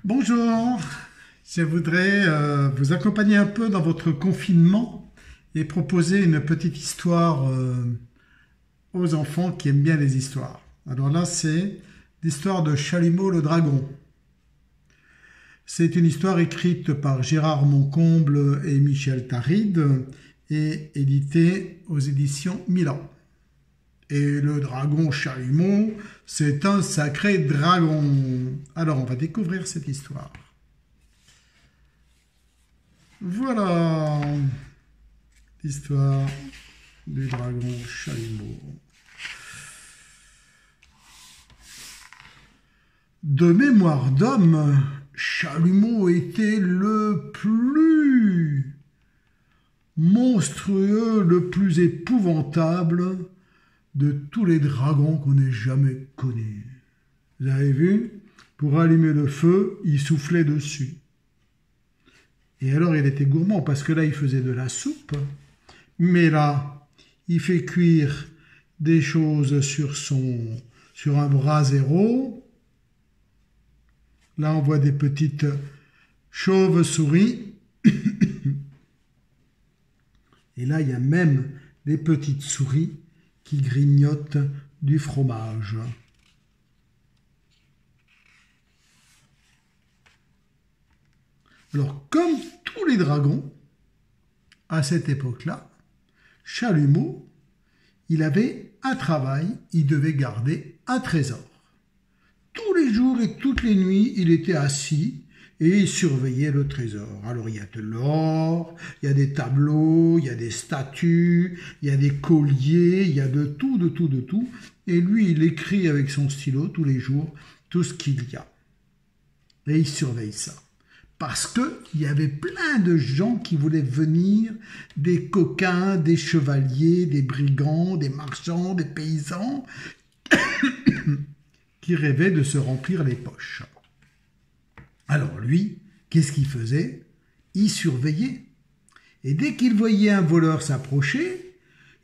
Bonjour, je voudrais vous accompagner un peu dans votre confinement et proposer une petite histoire aux enfants qui aiment bien les histoires. Alors là, c'est l'histoire de Chalumeau le dragon. C'est une histoire écrite par Gérard Moncomble et Michel Taride et éditée aux éditions Milan. Et le dragon Chalumeau, c'est un sacré dragon. Alors, on va découvrir cette histoire. Voilà l'histoire du dragon Chalumeau. De mémoire d'homme, Chalumeau était le plus monstrueux, le plus épouvantable de tous les dragons qu'on ait jamais connus. Vous avez vu? Pour allumer le feu, il soufflait dessus. Et alors il était gourmand parce que là il faisait de la soupe, mais là il fait cuire des choses sur un brasero. Là on voit des petites chauves-souris. Et là il y a même des petites souris qui grignotent du fromage. Alors, comme tous les dragons, à cette époque-là, Chalumeau, il avait un travail, il devait garder un trésor. Tous les jours et toutes les nuits, il était assis et il surveillait le trésor. Alors il y a de l'or, il y a des tableaux, il y a des statues, il y a des colliers, il y a de tout, de tout, de tout. Et lui, il écrit avec son stylo tous les jours tout ce qu'il y a. Et il surveille ça. Parce qu'il y avait plein de gens qui voulaient venir, des coquins, des chevaliers, des brigands, des marchands, des paysans, qui rêvaient de se remplir les poches. Alors lui, qu'est-ce qu'il faisait? Il surveillait. Et dès qu'il voyait un voleur s'approcher,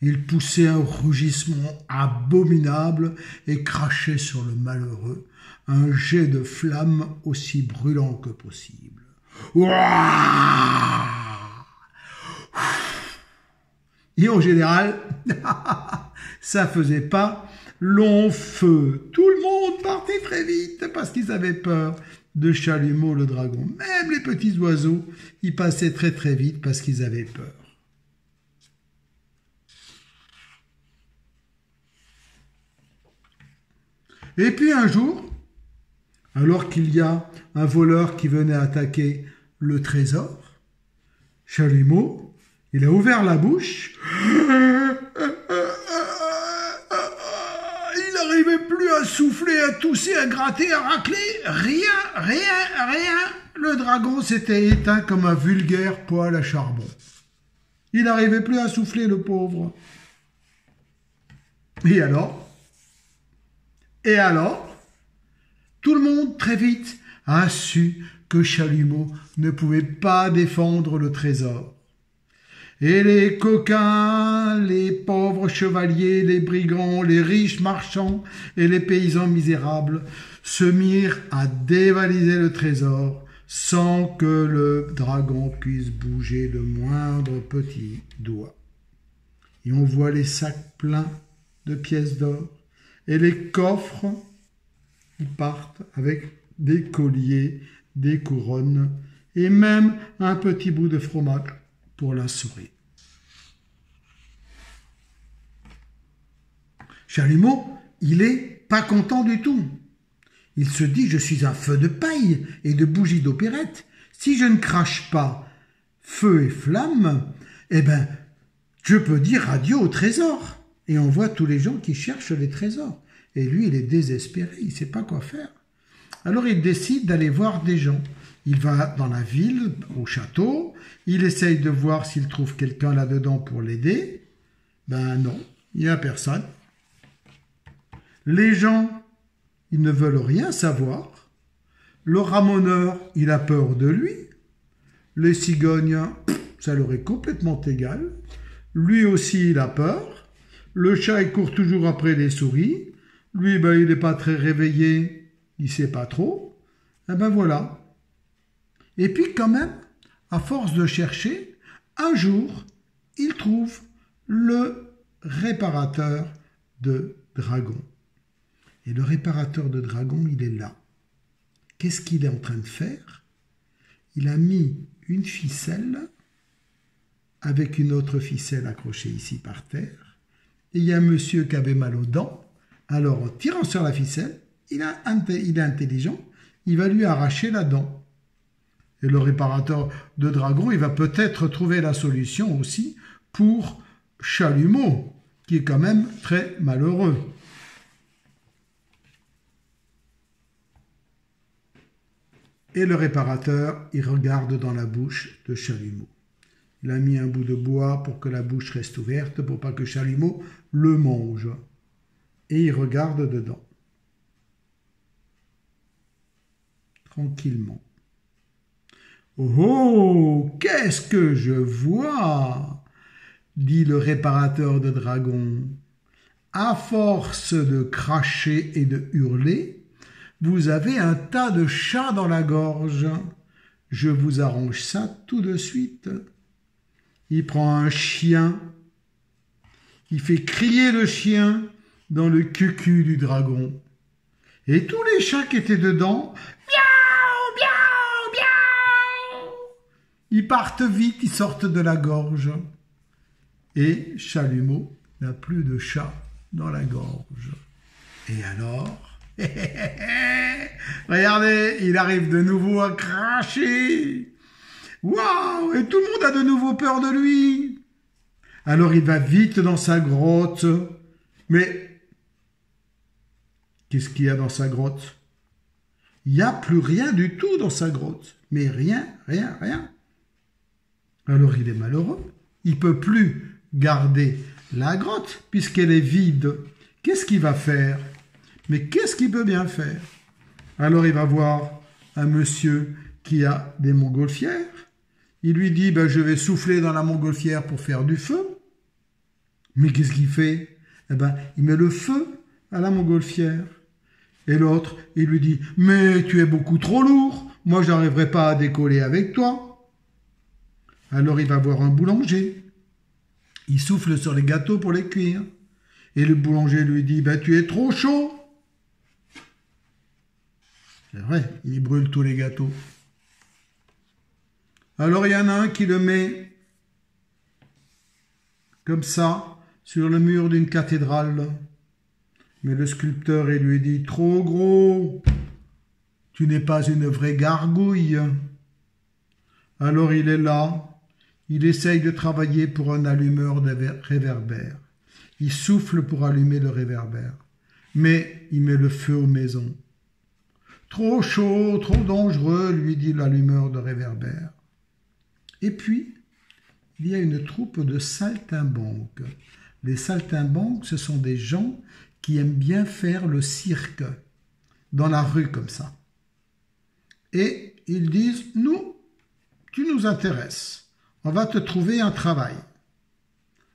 il poussait un rugissement abominable et crachait sur le malheureux un jet de flamme aussi brûlant que possible. Et en général, ça faisait pas long feu. Tout le monde partait très vite parce qu'ils avaient peur de Chalumeau le dragon. Même les petits oiseaux, ils passaient très très vite parce qu'ils avaient peur. Et puis un jour, alors qu'il y a un voleur qui venait attaquer le trésor, Chalumeau, il a ouvert la bouche. Il n'arrivait plus à souffler, à tousser, à gratter, à racler. Rien, rien, rien. Le dragon s'était éteint comme un vulgaire poêle à charbon. Il n'arrivait plus à souffler, le pauvre. Et alors? Tout le monde, très vite, a su que Chalumeau ne pouvait pas défendre le trésor. Et les coquins, les pauvres chevaliers, les brigands, les riches marchands et les paysans misérables se mirent à dévaliser le trésor sans que le dragon puisse bouger le moindre petit doigt. Et on voit les sacs pleins de pièces d'or et les coffres, ils partent avec des colliers, des couronnes et même un petit bout de fromage pour la souris. Chalumeau, il est pas content du tout. Il se dit, je suis un feu de paille et de bougies d'opérette. Si je ne crache pas feu et flamme, eh ben, je peux dire adieu au trésor. Et on voit tous les gens qui cherchent les trésors. Et lui, il est désespéré, il ne sait pas quoi faire. Alors il décide d'aller voir des gens. Il va dans la ville, au château, il essaye de voir s'il trouve quelqu'un là-dedans pour l'aider. Ben non, il n'y a personne. Les gens, ils ne veulent rien savoir. Le ramoneur, il a peur de lui. Les cigognes, ça leur est complètement égal. Lui aussi, il a peur. Le chat, il court toujours après les souris. Lui, ben, il n'est pas très réveillé, il ne sait pas trop. Eh ben voilà, Et puis quand même, à force de chercher, un jour, il trouve le réparateur de dragons. Et le réparateur de dragons, il est là. Qu'est-ce qu'il est en train de faire? Il a mis une ficelle avec une autre ficelle accrochée ici par terre. Et il y a un monsieur qui avait mal aux dents. Alors, en tirant sur la ficelle, il est intelligent, il va lui arracher la dent. Et le réparateur de dragons, il va peut-être trouver la solution aussi pour Chalumeau, qui est quand même très malheureux. Et le réparateur, il regarde dans la bouche de Chalumeau. Il a mis un bout de bois pour que la bouche reste ouverte, pour pas que Chalumeau le mange. Et il regarde dedans. Tranquillement. Oh, oh, qu'est-ce que je vois, dit le réparateur de dragons. À force de cracher et de hurler, vous avez un tas de chats dans la gorge. Je vous arrange ça tout de suite. Il prend un chien, il fait crier le chien dans le cucu du dragon. Et tous les chats qui étaient dedans, miaou, miaou, miaou, ils partent vite, ils sortent de la gorge. Et Chalumeau n'a plus de chat dans la gorge. Et alors, regardez, il arrive de nouveau à cracher. Waouh! Et tout le monde a de nouveau peur de lui. Alors il va vite dans sa grotte. Mais qu'est-ce qu'il y a dans sa grotte? Il n'y a plus rien du tout dans sa grotte. Mais rien, rien, rien. Alors il est malheureux. Il ne peut plus garder la grotte puisqu'elle est vide. Qu'est-ce qu'il va faire? Mais qu'est-ce qu'il peut bien faire? Alors il va voir un monsieur qui a des montgolfières. Il lui dit, je vais souffler dans la montgolfière pour faire du feu. Mais qu'est-ce qu'il fait? Il met le feu à la montgolfière. Et l'autre, il lui dit, mais tu es beaucoup trop lourd, moi je n'arriverai pas à décoller avec toi. Alors il va voir un boulanger. Il souffle sur les gâteaux pour les cuire. Et le boulanger lui dit, tu es trop chaud. C'est vrai, il brûle tous les gâteaux. Alors il y en a un qui le met comme ça sur le mur d'une cathédrale. Mais le sculpteur, il lui dit, trop gros, tu n'es pas une vraie gargouille. Alors il est là, il essaye de travailler pour un allumeur de réverbère. Il souffle pour allumer le réverbère, mais il met le feu aux maisons. Trop chaud, trop dangereux, lui dit l'allumeur de réverbère. Et puis, il y a une troupe de saltimbanques. Les saltimbanques, ce sont des gens qui aiment bien faire le cirque dans la rue comme ça. Et ils disent, nous, tu nous intéresses, on va te trouver un travail.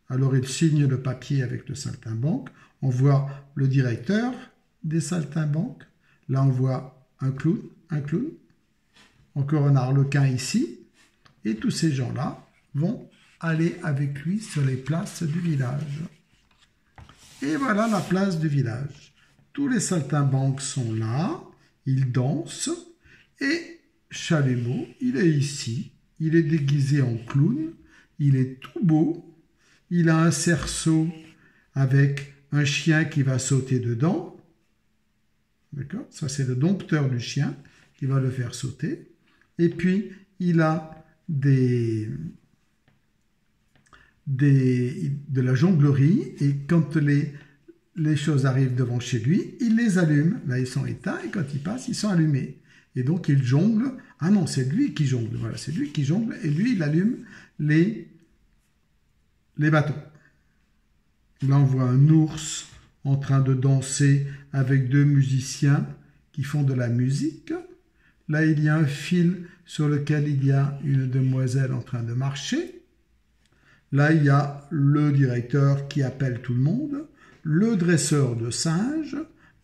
Alors ils signent le papier avec le saltimbanque, on voit le directeur des saltimbanques, là on voit un clown, encore un arlequin ici, et tous ces gens-là vont aller avec lui sur les places du village. Et voilà la place du village. Tous les saltimbanques sont là, ils dansent, et Chalumeau, il est ici, il est déguisé en clown, il est tout beau, il a un cerceau avec un chien qui va sauter dedans. D'accord? Ça, c'est le dompteur du chien qui va le faire sauter. Et puis, il a de la jonglerie, et quand les choses arrivent devant chez lui, il les allume. Là, ils sont éteints, et quand ils passent, ils sont allumés. Et donc, il jongle. Ah non, c'est lui qui jongle. Voilà, c'est lui qui jongle, et lui, il allume les bâtons. Là, on voit un ours en train de danser avec deux musiciens qui font de la musique. Là, il y a un fil sur lequel il y a une demoiselle en train de marcher. Là, il y a le directeur qui appelle tout le monde, le dresseur de singes,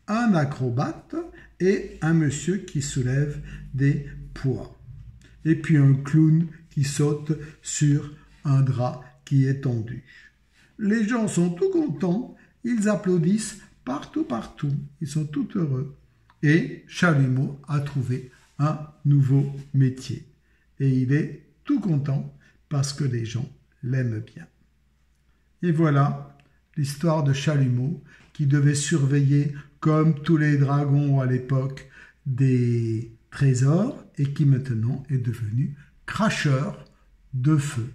un acrobate et un monsieur qui soulève des poids. et puis un clown qui saute sur un drap qui est tendu. Les gens sont tout contents, ils applaudissent partout, ils sont tout heureux. Et Chalumeau a trouvé un nouveau métier. Et il est tout content parce que les gens l'aiment bien. Et voilà l'histoire de Chalumeau qui devait surveiller, comme tous les dragons à l'époque, des trésors et qui maintenant est devenu cracheur de feu.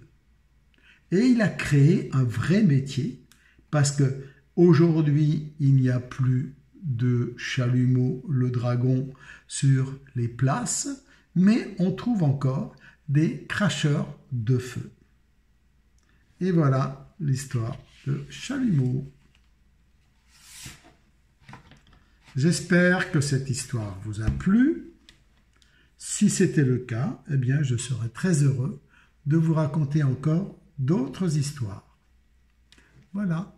Et il a créé un vrai métier parce que aujourd'hui il n'y a plus de Chalumeau le dragon sur les places, mais on trouve encore des cracheurs de feu. Et voilà l'histoire de Chalumeau. J'espère que cette histoire vous a plu. Si c'était le cas, eh bien, je serais très heureux de vous raconter encore d'autres histoires. Voilà.